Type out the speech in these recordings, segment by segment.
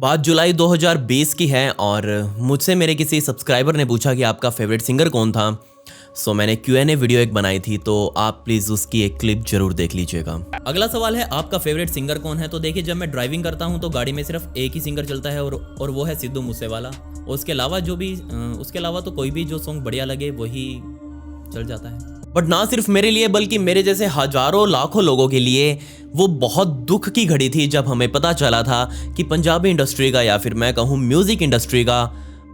बात जुलाई 2020 की है और मुझसे मेरे किसी सब्सक्राइबर ने पूछा कि आपका फेवरेट सिंगर कौन था। सो मैंने Q&A वीडियो एक बनाई थी, तो आप प्लीज़ उसकी एक क्लिप जरूर देख लीजिएगा। अगला सवाल है, आपका फेवरेट सिंगर कौन है? तो देखिए, जब मैं ड्राइविंग करता हूं तो गाड़ी में सिर्फ एक ही सिंगर चलता है और वो है सिद्धू मूसेवाला। उसके अलावा तो कोई भी जो सॉन्ग बढ़िया लगे वही चल जाता है। बट ना सिर्फ मेरे लिए बल्कि मेरे जैसे हजारों लाखों लोगों के लिए वो बहुत दुख की घड़ी थी जब हमें पता चला था कि पंजाबी इंडस्ट्री का या फिर मैं कहूँ म्यूजिक इंडस्ट्री का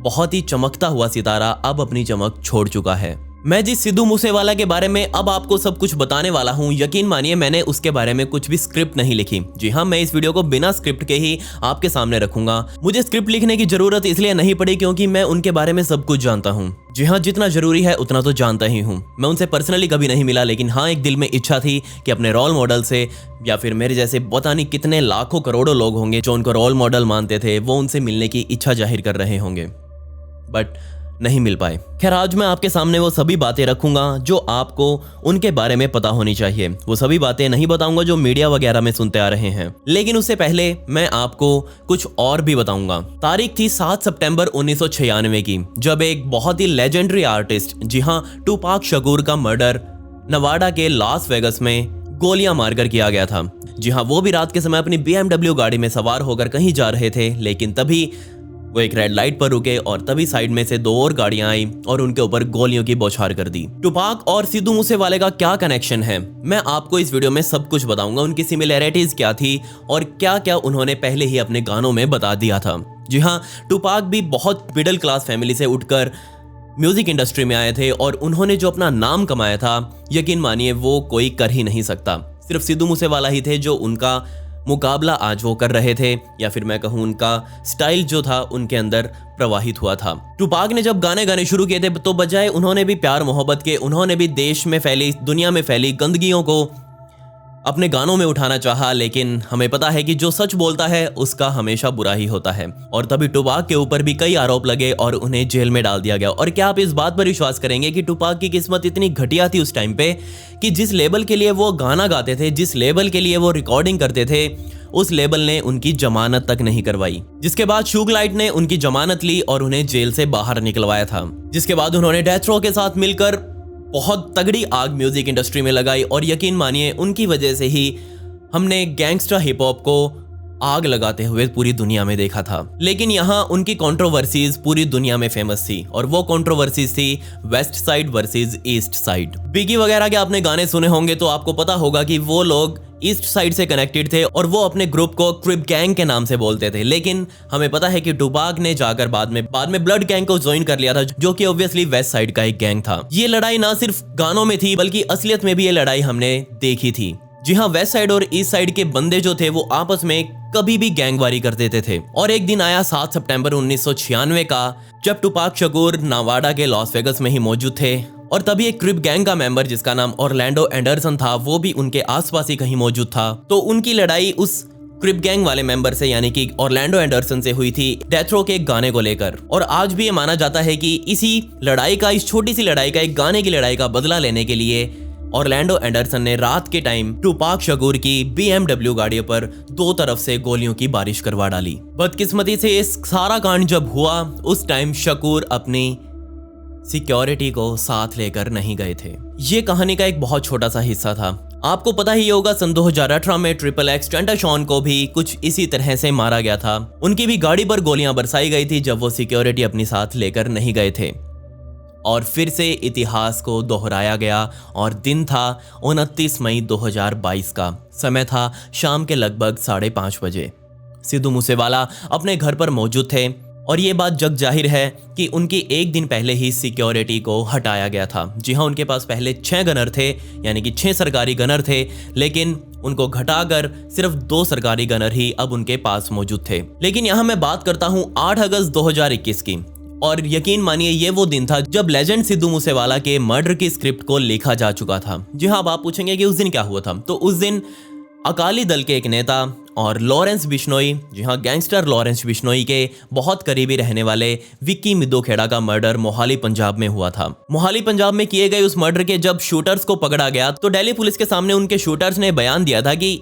बहुत ही चमकता हुआ सितारा अब अपनी चमक छोड़ चुका है। मैं जिस सिद्धू मूसेवाला के बारे में अब आपको सब कुछ बताने वाला हूं, यकीन मानिए मैंने उसके बारे में कुछ भी स्क्रिप्ट नहीं लिखी। जी हां, मैं इस वीडियो को बिना स्क्रिप्ट के ही आपके सामने रखूंगा। मुझे स्क्रिप्ट लिखने की जरूरत इसलिए नहीं पड़ी क्योंकि मैं उनके बारे में सब कुछ जानता हूं। जी हां, जितना जरूरी है उतना तो जानता ही हूं। मैं उनसे पर्सनली कभी नहीं मिला, लेकिन हाँ, एक दिल में इच्छा थी कि अपने रोल मॉडल से या फिर मेरे जैसे पता नहीं कितने लाखों करोड़ों लोग होंगे जो उनको रोल मॉडल मानते थे, वो उनसे मिलने की इच्छा जाहिर कर रहे होंगे, बट नहीं मिल पाए। खैर, आज मैं आपके सामने वो सभी बातें रखूंगा जो आपको उनके बारे में पता होनी चाहिए। वो सभी बातें नहीं बताऊंगा जो मीडिया वगैरह में सुनते आ रहे हैं, लेकिन उससे पहले मैं आपको कुछ और भी बताऊंगा। तारीख थी 7 सितंबर 1996 की, जब एक बहुत ही लेजेंडरी आर्टिस्ट, जी हाँ, टूपाक शकूर का मर्डर नवाडा के लास वेगस में गोलियां मारकर किया गया था। जी हाँ, वो भी रात के समय अपनी BMW गाड़ी में सवार होकर कहीं जा रहे थे, लेकिन तभी वो एक रेड लाइट पर रुके और तभी साइड में से 2 और गाड़ियां आई और उनके ऊपर गोलियों की बौछार कर दी। टूपाक और सिद्धू मूसेवाले का क्या कनेक्शन है, मैं आपको इस वीडियो में सब कुछ बताऊंगा। उनकी सिमिलैरिटीज क्या थी और क्या क्या उन्होंने पहले ही अपने गानों में बता दिया था। जी हाँ, टूपाक भी बहुत मिडिल क्लास फैमिली से उठकर म्यूजिक इंडस्ट्री में आए थे और उन्होंने जो अपना नाम कमाया था, यकीन मानिए वो कोई कर ही नहीं सकता। सिर्फ सिद्धू मूसेवाला ही थे जो उनका मुकाबला आज वो कर रहे थे, या फिर मैं कहूँ उनका स्टाइल जो था उनके अंदर प्रवाहित हुआ था। टूपाक ने जब गाने गाने शुरू किए थे तो बजाय उन्होंने भी प्यार मोहब्बत के, उन्होंने भी देश में फैली, दुनिया में फैली गंदगियों को अपने गानों में उठाना चाहा, लेकिन हमें पता है कि जो सच बोलता है उसका हमेशा बुरा ही होता है। और तभी टूपाक के ऊपर भी कई आरोप लगे और उन्हें जेल में डाल दिया गया। और क्या आप इस बात पर विश्वास करेंगे कि टूपाक की किस्मत इतनी घटिया थी उस टाइम पे कि जिस लेबल के लिए वो गाना गाते थे, जिस लेबल के लिए वो रिकॉर्डिंग करते थे, उस लेबल ने उनकी जमानत तक नहीं करवाई। जिसके बाद शुग लाइट ने उनकी जमानत ली और उन्हें जेल से बाहर निकलवाया था। जिसके बाद उन्होंने डेथ रो के साथ मिलकर बहुत तगड़ी आग म्यूजिक इंडस्ट्री में लगाई और यकीन मानिए उनकी वजह से ही हमने गैंगस्टर हिप हॉप को आग लगाते हुए पूरी दुनिया में देखा था। लेकिन यहाँ उनकी कंट्रोवर्सीज पूरी दुनिया में फेमस थी और वो कंट्रोवर्सीज थी west side versus east side. Biggie वगैरह के आपने गाने सुने होंगे तो आपको पता होगा कि वो लोग ईस्ट साइड से कनेक्टेड थे और वो अपने ग्रुप को क्रिप गैंग के नाम से बोलते थे। लेकिन हमें पता है कि टूपाक ने जाकर बाद में ब्लड गैंग को ज्वाइन कर लिया था, जो कि ऑब्वियसली वेस्ट साइड का एक गैंग था। ये लड़ाई ना सिर्फ गानों में थी बल्कि असलियत में भी ये लड़ाई हमने देखी थी। जी हाँ, वेस्ट साइड और ईस्ट साइड के बंदे जो थे वो आपस में कभी भी गैंगवारी कर देते थे। और एक दिन आया 7 सितंबर 1996 का, जब टूपाक शकूर नवाडा के लॉस वेगस में ही मौजूद थे और तभी एक क्रिप गैंग का मेंबर जिसका नाम ऑरलैंडो एंडरसन था, वो भी उनके आसपास ही कहीं मौजूद था। तो उनकी लड़ाई उस क्रिप गैंग वाले मेंबर से यानी कि ऑरलैंडो एंडरसन से हुई थी डेथ रो के एक गाने को लेकर। और आज भी ये माना जाता है कि इसी लड़ाई का, इस छोटी सी लड़ाई का, एक गाने की लड़ाई का बदला लेने के लिए ऑरलैंडो एंडरसन ने रात के टाइम टूपाक शकूर की BMW गाड़ियों पर 2 तरफ से गोलियों की बारिश करवा डाली। बदकिस्मती से इस सारा कांड जब हुआ उस टाइम शकूर अपनी सिक्योरिटी को साथ लेकर नहीं गए थे। ये कहानी का एक बहुत छोटा सा हिस्सा था। आपको पता ही होगा सन 2018 में XXX टेंटाशॉन को भी कुछ इसी तरह से मारा गया था। उनकी भी गाड़ी पर गोलियां बरसाई गई थी जब वो सिक्योरिटी अपनी साथ लेकर नहीं गए थे। और फिर से इतिहास को दोहराया गया और दिन था 29 मई 2022 का। समय था शाम के लगभग 5:30 बजे। सिद्धू मूसेवाला अपने घर पर मौजूद थे और ये बात जग जाहिर है कि उनकी एक दिन पहले ही सिक्योरिटी को हटाया गया था। जी हाँ, उनके पास पहले 6 गनर थे, यानी कि 6 सरकारी गनर थे, लेकिन उनको घटाकर सिर्फ 2 सरकारी गनर ही अब उनके पास मौजूद थे। लेकिन यहाँ मैं बात करता हूँ 8 अगस्त 2021 की, और यकीन मानिए ये वो दिन था जब लेजेंड सिद्धू मूसेवाला के मर्डर की स्क्रिप्ट को लिखा जा चुका था। जी हाँ, अब आप पूछेंगे कि उस दिन क्या हुआ था। तो उस दिन अकाली दल के एक नेता और लॉरेंस बिश्नोई, जी हाँ, गैंगस्टर लॉरेंस बिश्नोई के बहुत करीबी रहने वाले विक्की मिद्दोखेड़ा का मर्डर मोहाली पंजाब में हुआ था। मोहाली पंजाब में किए गए उस मर्डर के जब शूटर्स को पकड़ा गया तो दिल्ली पुलिस के सामने उनके शूटर्स ने बयान दिया था कि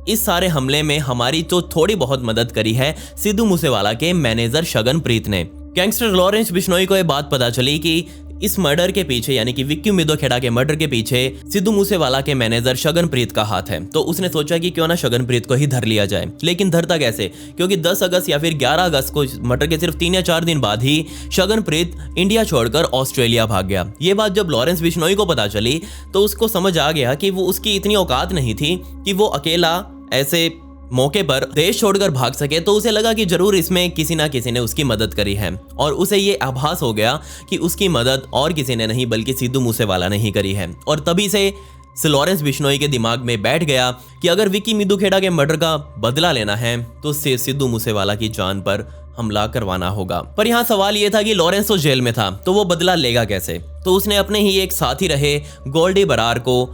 इस सारे हमले में हमारी तो थोड़ी बहुत मदद करी है सिद्धू मूसेवाला के मैनेजर शगनप्रीत ने। गैंगस्टर लॉरेंस बिश्नोई को यह बात पता चली कि इस मर्डर के पीछे यानी कि विक्की मिदोखेड़ा के मर्डर के पीछे सिद्धू मूसेवाला के मैनेजर शगनप्रीत का हाथ है। तो उसने सोचा कि क्यों ना शगनप्रीत को ही धर लिया जाए। लेकिन धरता कैसे, क्योंकि 10 अगस्त या फिर 11 अगस्त को मर्डर के सिर्फ 3 या 4 दिन बाद ही शगनप्रीत इंडिया छोड़कर ऑस्ट्रेलिया भाग गया। ये बात जब लॉरेंस बिश्नोई को पता चली तो उसको समझ आ गया कि वो उसकी इतनी औकात नहीं थी कि वो अकेला ऐसे मौके पर देश छोड़कर भाग सके। तो उसे लगा कि जरूर इसमें किसी ना किसी ने उसकी मदद करी है और उसे ये आभास हो गया कि उसकी मदद और किसी ने नहीं बल्कि सिद्धू मूसेवाला ने ही करी है। और तभी से लॉरेंस बिश्नोई के दिमाग में बैठ गया कि अगर विक्की मिदोखेड़ा के मर्डर का बदला लेना है तो सिद्धू मूसेवाला की जान पर हमला करवाना होगा। पर यहाँ सवाल ये था कि लॉरेंस तो जेल में था तो वो बदला लेगा कैसे। तो उसने अपने ही एक साथी रहे गोल्डी बरार को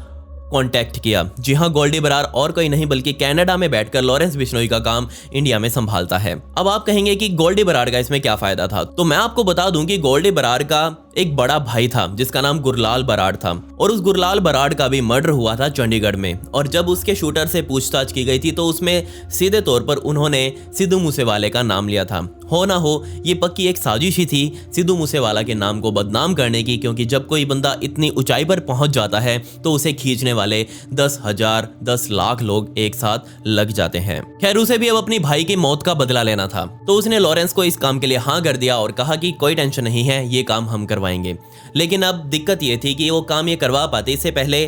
कांटेक्ट किया। जी हाँ, गोल्डी बरार और कोई नहीं बल्कि कनाडा में बैठकर लॉरेंस बिश्नोई का काम इंडिया में संभालता है। अब आप कहेंगे कि गोल्डी बरार का इसमें क्या फायदा था, तो मैं आपको बता दूं कि गोल्डी बरार का एक बड़ा भाई था जिसका नाम गुरलाल बराड़ था और उस गुरलाल बराड़ का भी मर्डर हुआ था चंडीगढ़ में। और जब उसके शूटर से पूछताछ की गई थी तो उसमें सीधे तौर पर उन्होंने सिद्धू मूसेवाले का नाम लिया था। हो ना हो ये पक्की एक साजिश ही थी सिद्धू मूसेवाला के नाम को बदनाम करने की, क्योंकि जब कोई बंदा इतनी ऊंचाई पर पहुंच जाता है तो उसे खींचने वाले 10,000 10 लाख लोग एक साथ लग जाते हैं। खैर उसे भी अब अपनी भाई की मौत का बदला लेना था तो उसने लॉरेंस को इस काम के लिए हाँ कर दिया और कहा कि कोई टेंशन नहीं है, ये काम हम करवाएंगे। लेकिन अब दिक्कत ये थी कि वो काम ये करवा पाते इससे पहले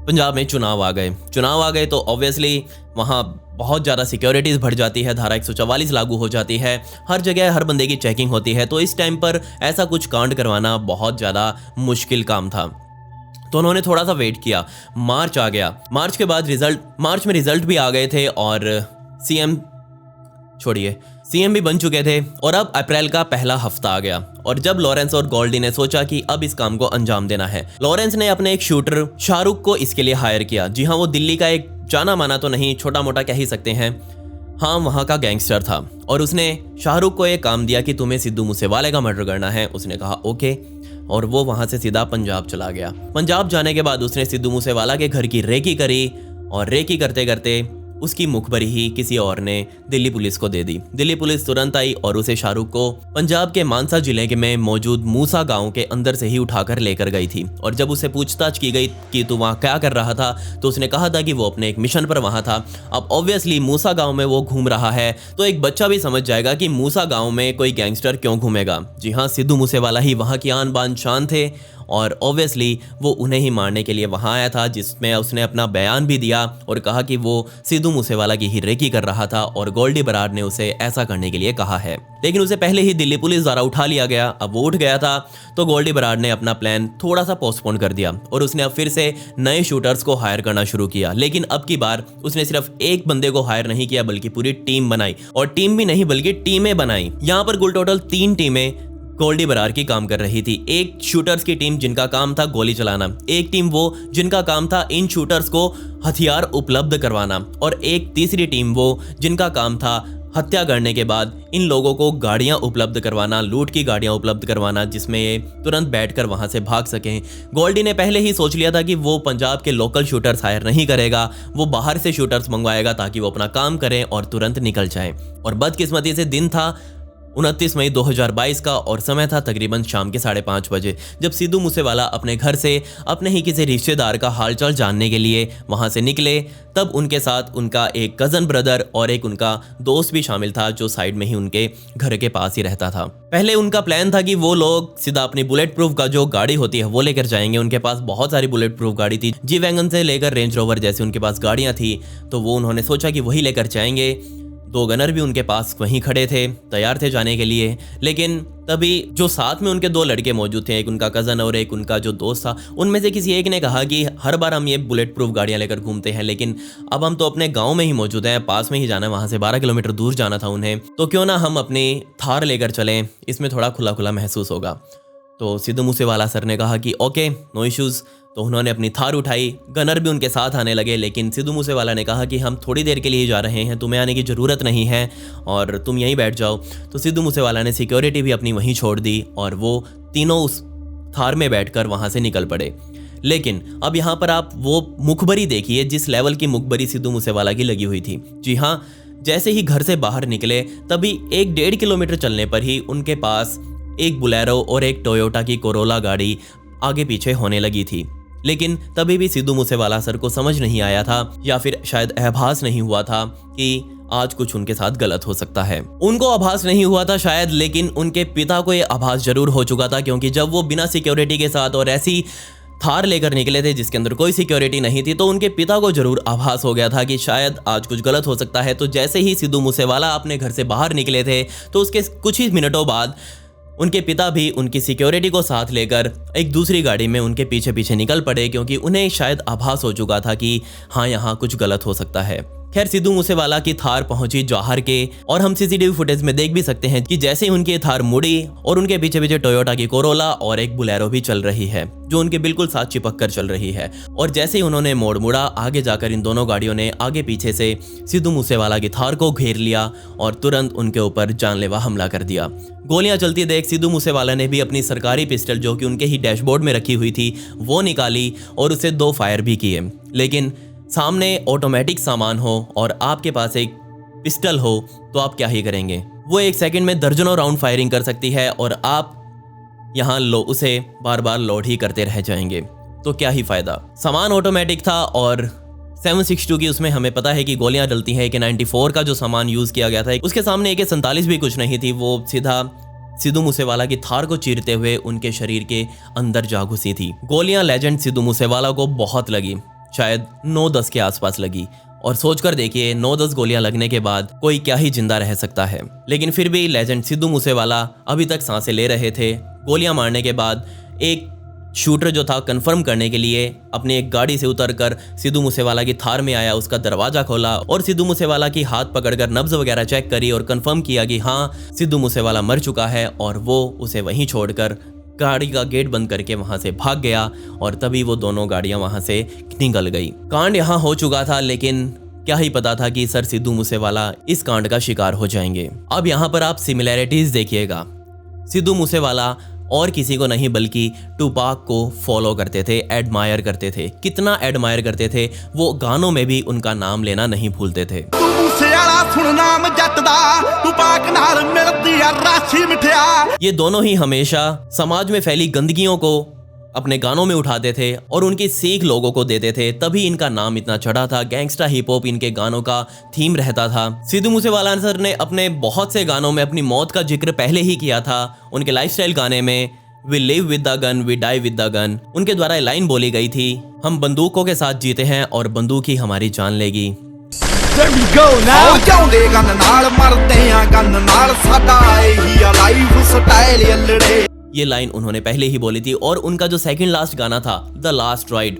पंजाब में चुनाव आ गए तो ऑब्वियसली वहाँ बहुत ज़्यादा सिक्योरिटीज़ बढ़ जाती है, धारा 144 लागू हो जाती है, हर जगह हर बंदे की चेकिंग होती है। तो इस टाइम पर ऐसा कुछ कांड करवाना बहुत ज़्यादा मुश्किल काम था। तो उन्होंने थोड़ा सा वेट किया, मार्च आ गया। मार्च के बाद मार्च में रिजल्ट भी आ गए थे और सीएम भी बन चुके थे और अब अप्रैल का पहला हफ्ता आ गया। और जब लॉरेंस और गोल्डी ने सोचा कि अब इस काम को अंजाम देना है, लॉरेंस ने अपने एक शूटर शाहरुख को इसके लिए हायर किया। जी हाँ, वो दिल्ली का एक जाना माना तो नहीं, छोटा मोटा कह ही सकते हैं, हाँ वहाँ का गैंगस्टर था। और उसने शाहरुख को एक काम दिया कि तुम्हें सिद्धू मूसेवाले का मर्डर करना है। उसने कहा ओके, और वो वहाँ से सीधा पंजाब चला गया। पंजाब जाने के बाद उसने सिद्धू मूसेवाला के घर की रेकी करी और रेकी करते करते उसकी मुखबरी ही किसी और ने दिल्ली पुलिस को दे दी। दिल्ली पुलिस तुरंत आई और उसे शाहरुख को पंजाब के मानसा जिले में मौजूद मूसा गांव के अंदर से ही उठाकर लेकर गई थी। और जब उसे पूछताछ की गई कि तू वहाँ क्या कर रहा था तो उसने कहा था कि वो अपने एक मिशन पर वहाँ था। अब ऑब्वियसली मूसा गांव में वो घूम रहा है तो एक बच्चा भी समझ जाएगा कि मूसा गांव में कोई गैंगस्टर क्यों घूमेगा। जी हाँ, सिद्धू मूसेवाला ही वहाँ की आन बान शान थे और ऑब्वियसली वो उन्हें ही मारने के लिए वहाँ आया था, जिसमें उसने अपना बयान भी दिया और कहा कि वो सिद्धू मूसेवाला की ही रेकी कर रहा था और गोल्डी बरार ने उसे ऐसा करने के लिए कहा है। लेकिन उसे पहले ही दिल्ली पुलिस द्वारा उठा लिया गया। अब वो उठ गया था तो गोल्डी बरार ने अपना प्लान थोड़ा सा पोस्टपोन कर दिया और उसने अब फिर से नए शूटर्स को हायर करना शुरू किया। लेकिन अब की बार उसने सिर्फ एक बंदे को हायर नहीं किया बल्कि पूरी टीम बनाई, और टीम भी नहीं बल्कि टीमें बनाई। यहाँ पर कुल टोटल 3 टीमें गोल्डी बरार की काम कर रही थी। एक शूटर्स की टीम जिनका काम था गोली चलाना, एक टीम वो जिनका काम था इन शूटर्स को हथियार उपलब्ध करवाना, और एक तीसरी टीम वो जिनका काम था हत्या करने के बाद इन लोगों को गाड़ियां उपलब्ध करवाना, लूट की गाड़ियां उपलब्ध करवाना जिसमें ये तुरंत बैठकर वहां से भाग सकें। गोल्डी ने पहले ही सोच लिया था कि वो पंजाब के लोकल शूटर्स हायर नहीं करेगा, वो बाहर से शूटर्स मंगवाएगा ताकि वो अपना काम करें और तुरंत निकल जाए। और बदकिस्मती से दिन था 29 मई 2022 का और समय था तकरीबन शाम के 5:30 बजे, जब सिद्धू मूसेवाला अपने घर से अपने ही किसी रिश्तेदार का हालचाल जानने के लिए वहां से निकले। तब उनके साथ उनका एक कज़न ब्रदर और एक उनका दोस्त भी शामिल था जो साइड में ही उनके घर के पास ही रहता था। पहले उनका प्लान था कि वो लोग सीधा अपनी बुलेट प्रूफ का जो गाड़ी होती है वो लेकर जाएंगे। उनके पास बहुत सारी बुलेट प्रूफ गाड़ी थी, जी वैगन से लेकर रेंज रोवर जैसी उनके पास गाड़ियां थी, तो वो उन्होंने सोचा कि वही लेकर जाएंगे। 2 गनर भी उनके पास वहीं खड़े थे, तैयार थे जाने के लिए। लेकिन तभी जो साथ में उनके 2 लड़के मौजूद थे, एक उनका कज़न और एक उनका जो दोस्त था, उनमें से किसी एक ने कहा कि हर बार हम ये बुलेट प्रूफ गाड़ियां लेकर घूमते हैं, लेकिन अब हम तो अपने गांव में ही मौजूद हैं, पास में ही जाना है, वहां से 12 किलोमीटर दूर जाना था उन्हें, तो क्यों ना हम अपनी थार लेकर चलें, इसमें थोड़ा खुला खुला महसूस होगा। तो सिद्धू मूसेवाला सर ने कहा कि ओके, नो इश्यूज़। तो उन्होंने अपनी थार उठाई, गनर भी उनके साथ आने लगे। लेकिन सिद्धू मूसेवाला ने कहा कि हम थोड़ी देर के लिए ही जा रहे हैं, तुम्हें आने की ज़रूरत नहीं है और तुम यहीं बैठ जाओ। तो सिद्धू मूसेवाला ने सिक्योरिटी भी अपनी वहीं छोड़ दी और वो तीनों उस थार में बैठकर वहाँ से निकल पड़े। लेकिन अब यहाँ पर आप वो मुखबरी देखिए जिस लेवल की मुखबरी सिद्धू मूसेवाला की लगी हुई थी। जी हाँ, जैसे ही घर से बाहर निकले तभी 1-1.5 किलोमीटर चलने पर ही उनके पास एक बुलेरो और एक टोयोटा की कोरोला गाड़ी आगे पीछे होने लगी थी। लेकिन तभी भी सिद्धू मूसेवाला सर को समझ नहीं आया था, या फिर शायद आभास नहीं हुआ था कि आज कुछ उनके साथ गलत हो सकता है। उनको आभास नहीं हुआ था शायद, लेकिन उनके पिता को ये आभास जरूर हो चुका था, क्योंकि जब वो बिना सिक्योरिटी के साथ और ऐसी थार लेकर निकले थे जिसके अंदर कोई सिक्योरिटी नहीं थी, तो उनके पिता को जरूर आभास हो गया था कि शायद आज कुछ गलत हो सकता है। तो जैसे ही सिद्धू मूसेवाला अपने घर से बाहर निकले थे तो उसके कुछ ही मिनटों बाद उनके पिता भी उनकी सिक्योरिटी को साथ लेकर एक दूसरी गाड़ी में उनके पीछे पीछे निकल पड़े, क्योंकि उन्हें शायद आभास हो चुका था कि हाँ, यहाँ कुछ गलत हो सकता है। खैर, सिद्धू मूसेवाला की थार पहुंची जौहर के, और हम सीसीटीवी फुटेज में देख भी सकते हैं कि जैसे ही उनकी थार मुड़ी और उनके पीछे पीछे टोयोटा की कोरोला और एक बुलेरो भी चल रही है जो उनके बिल्कुल साथ चिपक कर चल रही है। और जैसे ही उन्होंने मोड़ मुड़ा, आगे जाकर इन दोनों गाड़ियों ने आगे पीछे से सिद्धू मूसेवाला की थार को घेर लिया और तुरंत उनके ऊपर जानलेवा हमला कर दिया। गोलियां चलती देख सिद्धू मूसेवाला ने भी अपनी सरकारी पिस्टल जो कि उनके ही डैशबोर्ड में रखी हुई थी वो निकाली और उसे 2 फायर भी किए। लेकिन सामने ऑटोमेटिक सामान हो और आपके पास एक पिस्टल हो तो आप क्या ही करेंगे। वो 1 सेकंड में दर्जनों राउंड फायरिंग कर सकती है और आप यहाँ उसे बार बार लोड ही करते रह जाएंगे, तो क्या ही फायदा। सामान ऑटोमेटिक था और 762 की उसमें हमें पता है कि गोलियां डलती हैं। AK-94 का जो सामान यूज किया गया था उसके सामने AK-47 भी कुछ नहीं थी, वो सीधा सिद्धू मूसेवाला की थार को चीरते हुए उनके शरीर के अंदर जा घुसी थी। गोलियां लेजेंड सिद्धू मूसेवाला को बहुत लगी, शायद 9-10 के आसपास लगी। और सोचकर देखिए 9-10 गोलियां लगने के बाद कोई क्या ही जिंदा रह सकता है। लेकिन फिर भी लेजेंड सिद्धू मूसेवाला अभी तक सांसें ले रहे थे। गोलियां मारने के बाद एक शूटर जो था कंफर्म करने के लिए अपनी एक गाड़ी से उतरकर सिद्धू मूसेवाला की थार में आया, उसका दरवाजा खोला और सिद्धू मूसेवाला की हाथ पकड़कर नब्ज वगैरह चेक करी और कंफर्म किया कि हाँ, सिद्धू मूसेवाला मर चुका है। और वो उसे वहीं छोड़कर गाड़ी का गेट बंद करके वहां से भाग गया और तभी वो दोनों गाड़ियां वहां से निकल गई। कांड यहां हो चुका था, लेकिन क्या ही पता था कि सर सिद्धू मूसेवाला इस कांड का शिकार हो जाएंगे। अब यहाँ पर आप सिमिलैरिटीज देखिएगा। सिद्धू मूसेवाला और किसी को नहीं बल्कि टूपाक को फॉलो करते थे, एडमायर करते थे। कितना एडमायर करते थे, वो गानों में भी उनका नाम लेना नहीं भूलते थे। ये दोनों ही हमेशा समाज में फैली गंदगियों को अपने गानों में उठाते थे और उनकी सीख लोगों को देते थे, तभी इनका नाम इतना चढ़ा था। गैंगस्टा हिप हॉप इनके गानों का थीम रहता था। सिद्धू मूसेवाला सर ने अपने बहुत से गानों में अपनी मौत का जिक्र पहले ही किया था। उनके लाइफस्टाइल गाने में we live with the gun we die with the gun, उनके द्वारा लाइन बोली गई थी, हम बंदूकों के साथ जीते हैं और बंदूक ही हमारी जान लेगी। ये लाइन उन्होंने पहले ही बोली थी। और उनका जो सेकंड लास्ट गाना था द लास्ट राइड,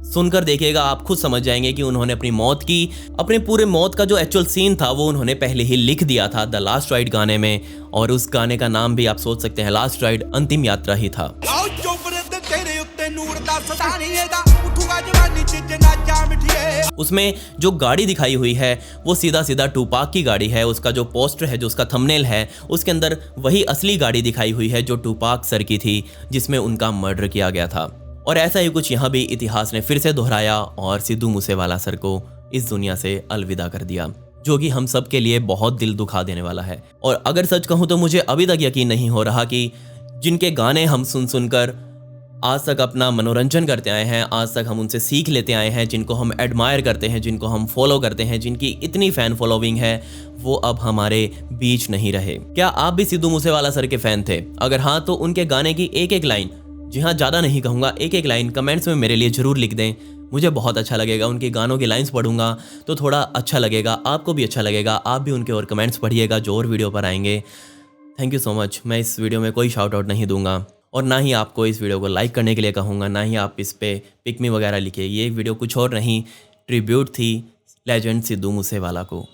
सुनकर देखिएगा आप खुद समझ जाएंगे कि उन्होंने अपनी मौत की, अपने पूरे मौत का जो एक्चुअल सीन था वो उन्होंने पहले ही लिख दिया था द लास्ट राइड गाने में। और उस गाने का नाम भी आप सोच सकते हैं, लास्ट राइड, अंतिम यात्रा ही था। उसमें जो गाड़ी दिखाई हुई है वो सीधा सीधा टूपाक की गाड़ी है। उसका जो पोस्टर है, जो उसका थंबनेल है, उसके अंदर वही असली गाड़ी दिखाई हुई है जो टूपाक सर की थी, जिसमें उनका मर्डर किया गया था। और ऐसा ही कुछ यहाँ भी इतिहास ने फिर से दोहराया और सिद्धू मूसेवाला सर को इस दुनिया से अलविदा कर दिया, जो कि हम सब के लिए बहुत दिल दुखा देने वाला है। और अगर सच कहूँ तो मुझे अभी तक यकीन नहीं हो रहा कि जिनके गाने हम सुन सुनकर आज तक अपना मनोरंजन करते आए हैं, आज तक हम उनसे सीख लेते आए हैं, जिनको हम एडमायर करते हैं, जिनको हम फॉलो करते हैं, जिनकी इतनी फैन फॉलोइंग है, वो अब हमारे बीच नहीं रहे। क्या आप भी सिद्धू मूसेवाला सर के फैन थे? अगर हाँ तो उनके गाने की एक एक लाइन, जी हाँ ज़्यादा नहीं कहूँगा, एक एक लाइन कमेंट्स में मेरे लिए ज़रूर लिख दें। मुझे बहुत अच्छा लगेगा, उनके गानों की लाइंस पढ़ूंगा तो थोड़ा अच्छा लगेगा, आपको भी अच्छा लगेगा। आप भी उनके और कमेंट्स पढ़िएगा जो और वीडियो पर आएंगे। Thank you so much. मैं इस वीडियो में कोई शाउट आउट नहीं दूंगा और ना ही आपको इस वीडियो को लाइक करने के लिए कहूँगा, ना ही आप इस पे पिक मी वगैरह लिखिए। ये वीडियो कुछ और नहीं, ट्रिब्यूट थी लेजेंड सिद्धू मूसेवाला को।